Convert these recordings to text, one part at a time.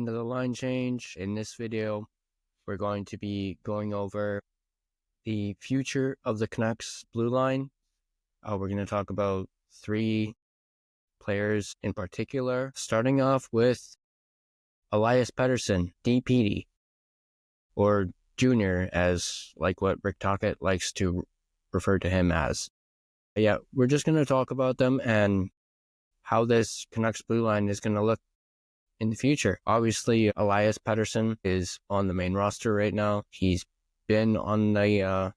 welcome to the line change. In this video, we're going to be going over the future of the Canucks blue line. We're going to talk about 3 players in particular, starting off with Elias Pettersson, D-Petey, or Junior, as like what Rick Tocchet likes to refer to him as. Yeah, we're just going to talk about them and how this Canucks blue line is going to look in the future. Obviously, Elias Pettersson is on the main roster right now. He's been on the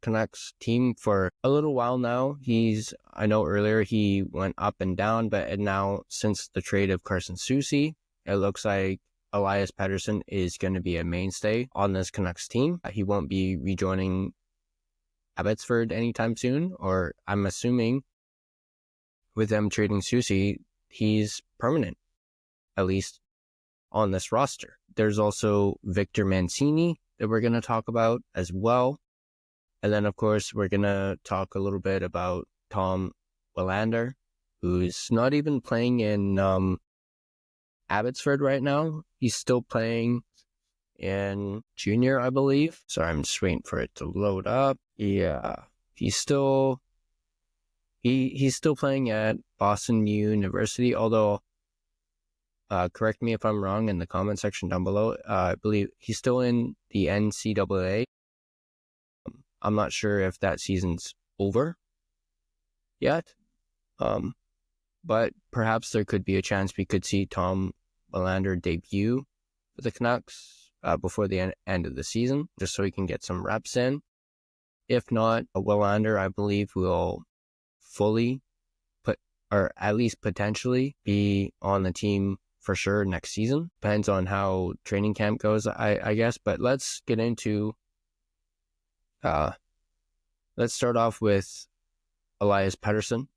Canucks team for a little while now. I know earlier he went up and down, but now since the trade of Carson Soucy, it looks like Elias Pettersson is going to be a mainstay on this Canucks team. He won't be rejoining Abbotsford anytime soon, or I'm assuming with them trading Soucy, he's permanent, at least on this roster. There's also Victor Mancini that we're going to talk about as well. And then, of course, we're going to talk a little bit about Tom Willander, who's not even playing in Abbotsford right now. He's still playing in junior, I believe. Sorry, I'm just waiting for it to load up. Yeah, he's still playing at Boston University, although correct me if I'm wrong in the comment section down below. I believe he's still in the NCAA. I'm not sure if that season's over yet, but perhaps there could be a chance we could see Tom Willander debut for the Canucks before the end of the season, just so he can get some reps in. If not, Willander, I believe, will fully or at least potentially be on the team for sure next season. Depends on how training camp goes, I guess. But let's get into let's start off with Elias Pettersson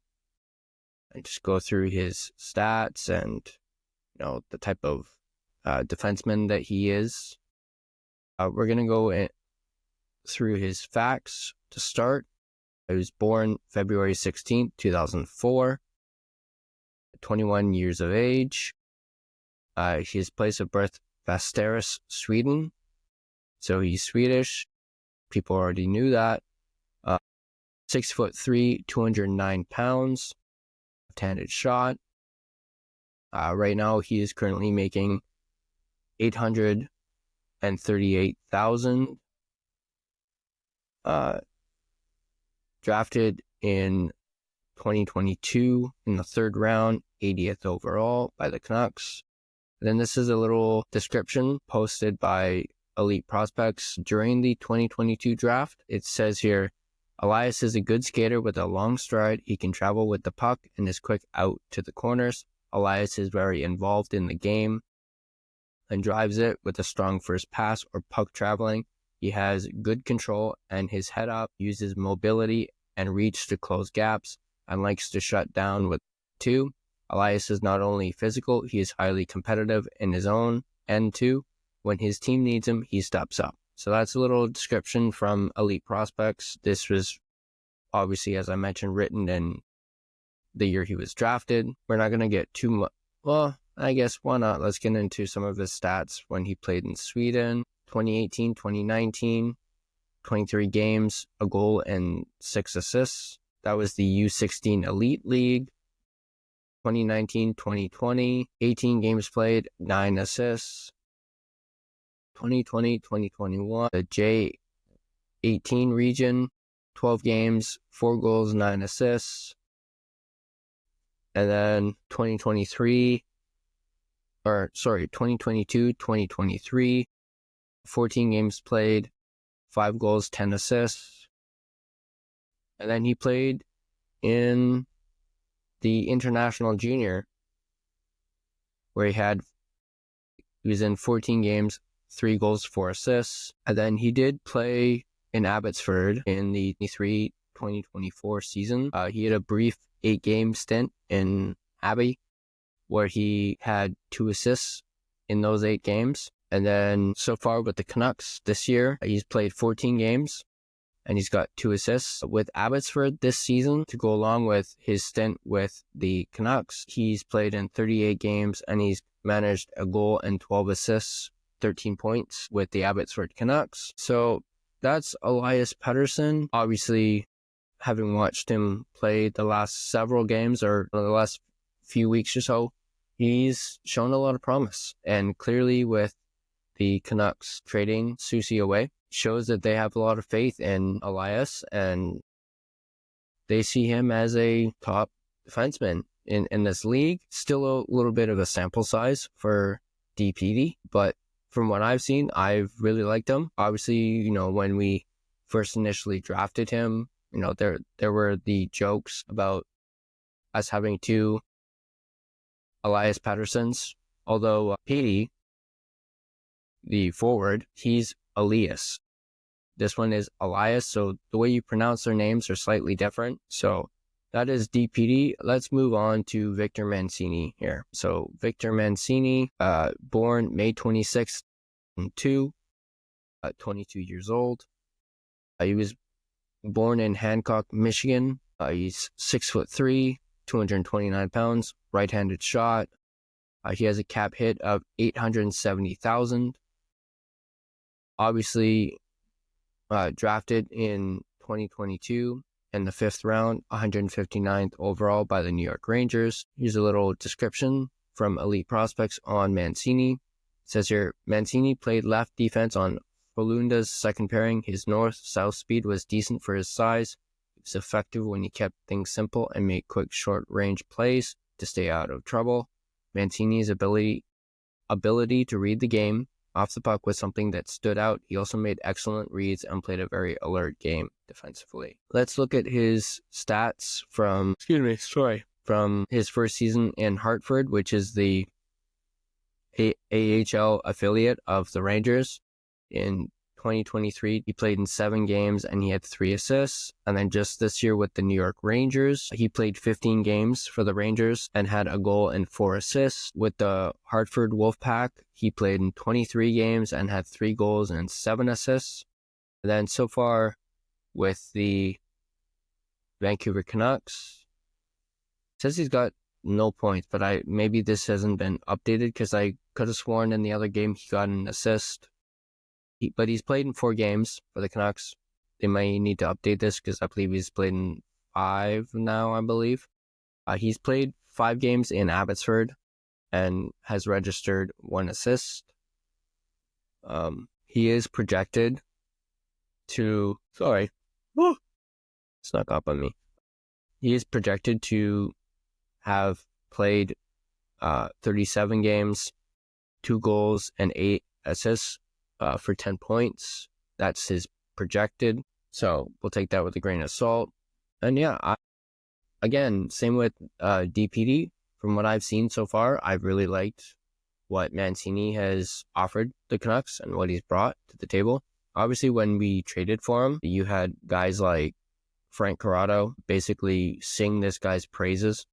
and just go through his stats and the type of defenseman that he is. We're gonna go through his facts to start. He was born February 16th, 2004, 21 years of age. His place of birth, Västerås, Sweden. So he's Swedish. People already knew that. 6'3", 209 pounds. Left-handed shot. Right now, he is currently making $838,000. Drafted in 2022 in the 3rd round, 80th overall by the Canucks. And then this is a little description posted by Elite Prospects during the 2022 draft. It says here, Elias is a good skater with a long stride. He can travel with the puck and is quick out to the corners. Elias is very involved in the game and drives it with a strong first pass or puck traveling. He has good control and his head up, uses mobility and reach to close gaps, and likes to shut down with 2. Elias is not only physical, he is highly competitive in his own end too. When his team needs him, he steps up. So that's a little description from Elite Prospects. This was obviously, as I mentioned, written in the year he was drafted. We're not going to get too much. Well, I guess why not? Let's get into some of his stats when he played in Sweden. 2018, 2019, 23 games, a goal and 6 assists. That was the U16 Elite League. 2019, 2020, 18 games played, 9 assists. 2020, 2021, the J18 region, 12 games, 4 goals, 9 assists. And then 2022, 2023, 14 games played, 5 goals, 10 assists. And then he played in the International Junior, where he was in 14 games, 3 goals, 4 assists. And then he did play in Abbotsford in the 2023-2024 season. He had a brief 8-game stint in Abbey, where he had 2 assists in those 8 games. And then so far with the Canucks this year, he's played 14 games and he's got 2 assists with Abbotsford this season to go along with his stint with the Canucks. He's played in 38 games and he's managed a goal and 12 assists, 13 points with the Abbotsford Canucks. So that's Elias Pettersson. Obviously, having watched him play the last several games or the last few weeks or so, he's shown a lot of promise. And clearly with the Canucks trading Susie away, shows that they have a lot of faith in Elias and they see him as a top defenseman in this league. Still a little bit of a sample size for D-Petey, but from what I've seen, I've really liked him. Obviously, when we first initially drafted him, there were the jokes about us having 2 Elias Petterssons, although Petey, the forward, he's Elias. This one is Elias, so the way you pronounce their names are slightly different. So that is D-Petey. Let's move on to Victor Mancini here. So Victor Mancini, born May 26th, 22 years old. He was born in Hancock, Michigan. He's 6'3", 229 pounds, right-handed shot. He has a cap hit of 870,000. Obviously, drafted in 2022 in the 5th round, 159th overall by the New York Rangers. Here's a little description from Elite Prospects on Mancini. It says here, Mancini played left defense on Frölunda's second pairing. His north-south speed was decent for his size. He was effective when he kept things simple and made quick short-range plays to stay out of trouble. Mancini's ability to read the game off the puck was something that stood out. He also made excellent reads and played a very alert game defensively. Let's look at his stats from his first season in Hartford, which is the AHL affiliate of the Rangers. In 2023, he played in 7 games and he had 3 assists. And then just this year with the New York Rangers, he played 15 games for the Rangers and had a goal and 4 assists. With the Hartford Wolfpack, he played in 23 games and had 3 goals and 7 assists. And then so far with the Vancouver Canucks, it says he's got no points, but maybe this hasn't been updated because I could have sworn in the other game he got an assist. But he's played in 4 games for the Canucks. They might need to update this because I believe he's played in 5 now, I believe. He's played 5 games in Abbotsford and has registered 1 assist. He is projected to... snuck up on me. He is projected to have played 37 games, 2 goals, and 8 assists. For 10 points. That's his projected. So we'll take that with a grain of salt. And yeah, again, same with D-Petey. From what I've seen so far, I've really liked what Mancini has offered the Canucks and what he's brought to the table. Obviously, when we traded for him, you had guys like Frank Corrado basically sing this guy's praises.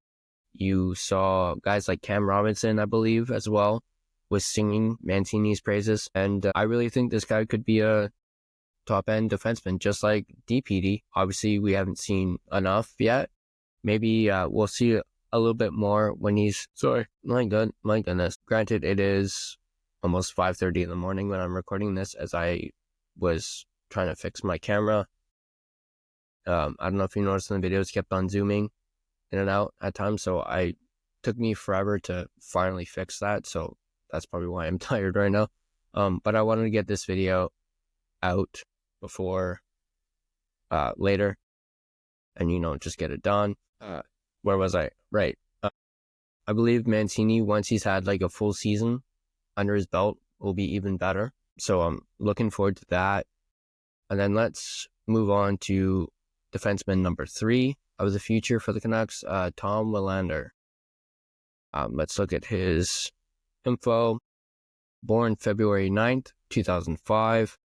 You saw guys like Cam Robinson, I believe, as well, was singing Mancini's praises. And I really think this guy could be a top-end defenseman, just like D-Petey. Obviously, we haven't seen enough yet. Maybe we'll see a little bit more when he's... My goodness. Granted, it is almost 5:30 in the morning when I'm recording this, as I was trying to fix my camera. I don't know if you noticed in the videos, kept on zooming in and out at times, so it took me forever to finally fix that, so that's probably why I'm tired right now. But I wanted to get this video out before later and, just get it done. Where was I? Right. I believe Mancini, once he's had like a full season under his belt, will be even better. So I'm looking forward to that. And then let's move on to defenseman number 3 of the future for the Canucks, Tom Willander. Let's look at his info. Born February 9th, 2005.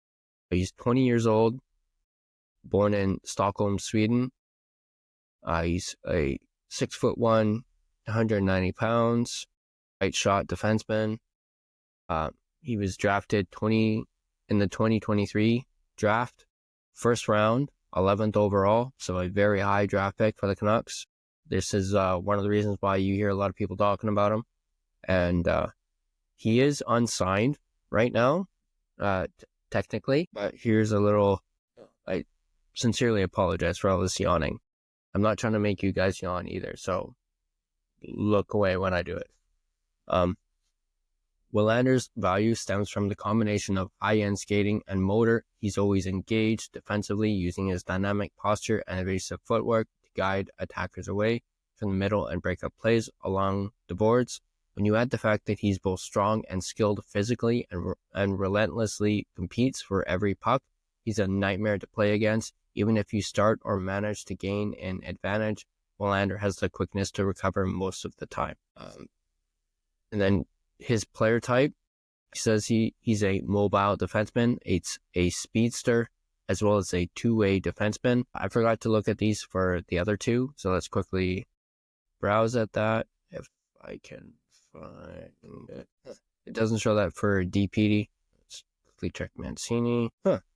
He's 20 years old. Born in Stockholm, Sweden. He's a 6'1", 190 pounds, right shot defenseman. He was drafted in the 2023 draft, 1st round 11th overall, so a very high draft pick for the Canucks. This is one of the reasons why you hear a lot of people talking about him. And he is unsigned right now, technically. But here's a little, I sincerely apologize for all this yawning. I'm not trying to make you guys yawn either, so look away when I do it. Willander's value stems from the combination of high-end skating and motor. He's always engaged defensively, using his dynamic posture and evasive footwork to guide attackers away from the middle and break up plays along the boards. When you add the fact that he's both strong and skilled physically and relentlessly competes for every puck, he's a nightmare to play against. Even if you start or manage to gain an advantage, Willander has the quickness to recover most of the time. And then his player type, he says he's a mobile defenseman, it's a speedster, as well as a two-way defenseman. I forgot to look at these for the other two, so let's quickly browse at that if I can find it. It doesn't show that for D-Petey. Let's quickly check Mancini.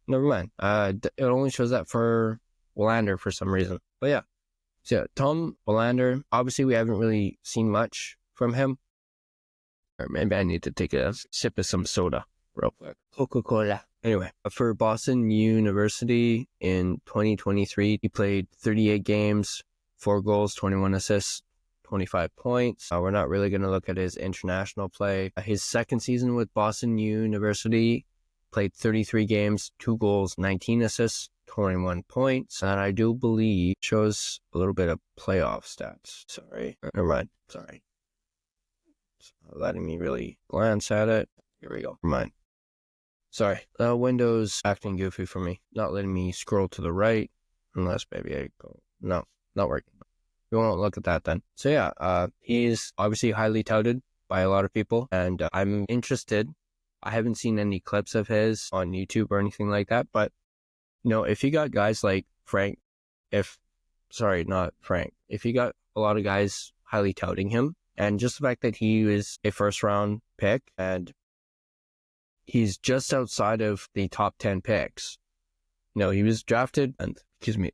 Never mind. It only shows that for Willander for some reason. But yeah. So yeah, Tom Willander, obviously we haven't really seen much from him. Or maybe I need to take a sip of some soda real quick. Coca-Cola. Anyway, for Boston University in 2023, he played 38 games, 4 goals, 21 assists, 25 points. We're not really going to look at his international play. His second season with Boston University, played 33 games, 2 goals, 19 assists, 21 points. And I do believe shows a little bit of playoff stats. Sorry. Never mind. Sorry. It's not letting me really glance at it. Here we go. Never mind. Sorry. Windows acting goofy for me. Not letting me scroll to the right. Unless maybe I go. No, not working. We won't look at that then. So yeah, he's obviously highly touted by a lot of people. And I'm interested. I haven't seen any clips of his on YouTube or anything like that. But, you know, if you got guys like if you got a lot of guys highly touting him, and just the fact that he was a first round pick and he's just outside of the top 10 picks. You know, he was drafted,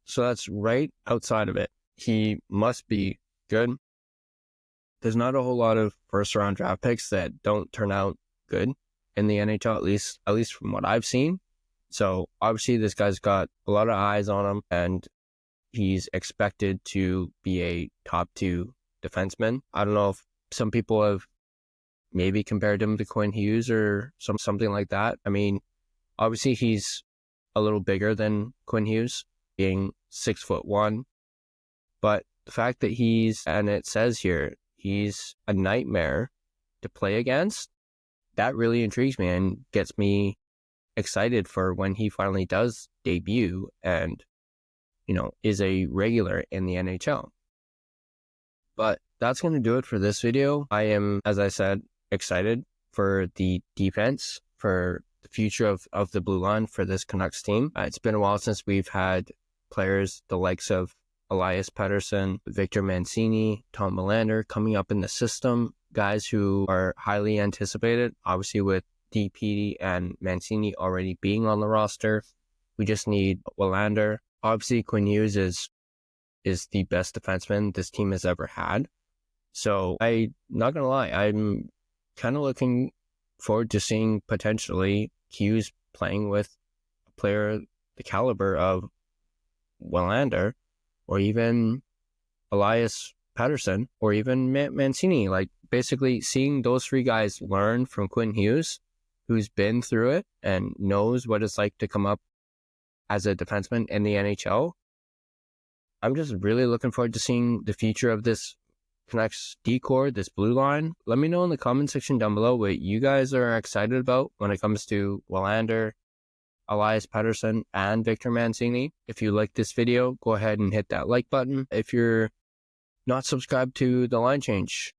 so that's right outside of it. He must be good. There's not a whole lot of first round draft picks that don't turn out good in the NHL, at least from what I've seen. So obviously this guy's got a lot of eyes on him and he's expected to be a top 2 defenseman. I don't know if some people have maybe compared him to Quinn Hughes or something like that. I mean, obviously he's a little bigger than Quinn Hughes, being 6'1", but the fact that and it says here, he's a nightmare to play against, that really intrigues me and gets me excited for when he finally does debut and, you know, is a regular in the NHL. But that's going to do it for this video. I am, as I said, excited for the defense, for the future of the blue line for this Canucks team. It's been a while since we've had players the likes of Elias Pettersson, Victor Mancini, Tom Willander coming up in the system, guys who are highly anticipated, obviously with D-Petey and Mancini already being on the roster. We just need Willander. Obviously, Quinn Hughes is the best defenseman this team has ever had. So I'm not going to lie, I'm kind of looking forward to seeing potentially Hughes playing with a player the caliber of Willander, or even Elias Pettersson, or even Mancini. Like, basically seeing those 3 guys learn from Quinn Hughes, who's been through it and knows what it's like to come up as a defenseman in the NHL. I'm just really looking forward to seeing the future of this Canucks D-core, this blue line. Let me know in the comment section down below what you guys are excited about when it comes to Willander, Elias Pettersson, and Victor Mancini. If you like this video, go ahead and hit that like button. If you're not subscribed to The Line Change,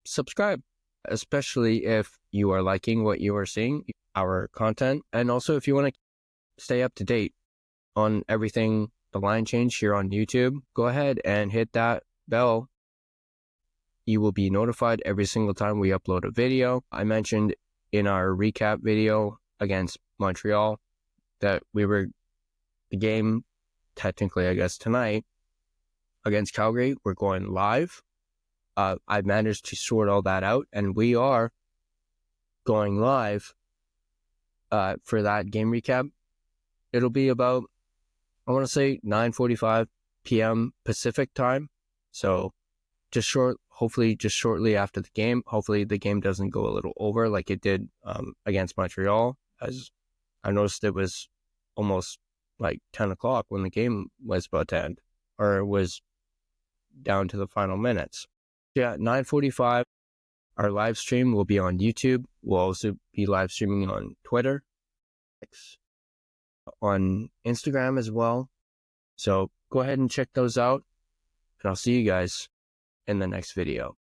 subscribe, especially if you are liking what you are seeing, our content. And also if you want to stay up to date on everything The Line Change here on YouTube, go ahead and hit that bell. You will be notified every single time we upload a video. I mentioned in our recap video against Montreal that we were the game, technically, I guess, tonight against Calgary, we're going live. I managed to sort all that out, and we are going live for that game recap. It'll be about, I want to say, 9:45 p.m. Pacific time. So hopefully just shortly after the game. Hopefully the game doesn't go a little over like it did against Montreal, as I noticed it was almost like 10 o'clock when the game was about to end, or was down to the final minutes. Yeah, 9:45, our live stream will be on YouTube. We'll also be live streaming on Twitter, on Instagram as well. So go ahead and check those out, and I'll see you guys in the next video.